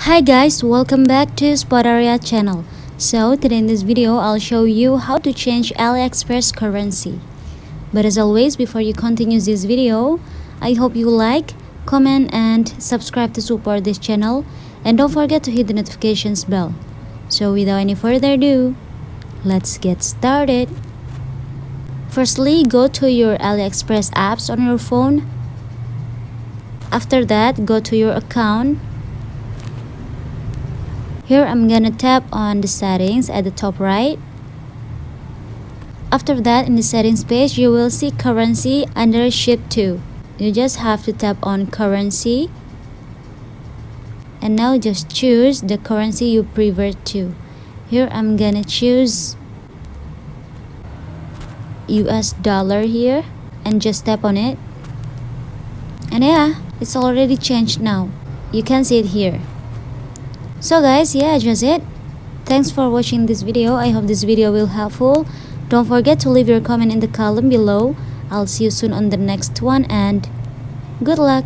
Hi guys, welcome back to Spot Area channel. So today in this video I'll show you how to change Aliexpress currency. But as always, before you continue this video, I hope you like, comment and subscribe to support this channel, and don't forget to hit the notifications bell. So without any further ado, let's get started. Firstly, go to your Aliexpress apps on your phone. After that, go to your account. Here I'm gonna tap on the settings at the top right. After that, in the settings page, you will see currency under ship to. You just have to tap on currency. And now just choose the currency you prefer to. Here I'm gonna choose US dollar here and just tap on it. And yeah, it's already changed now. You can see it here. So guys, yeah, just it. Thanks for watching this video. I hope this video will helpful. Don't forget to leave your comment in the column below. I'll see you soon on the next one and good luck.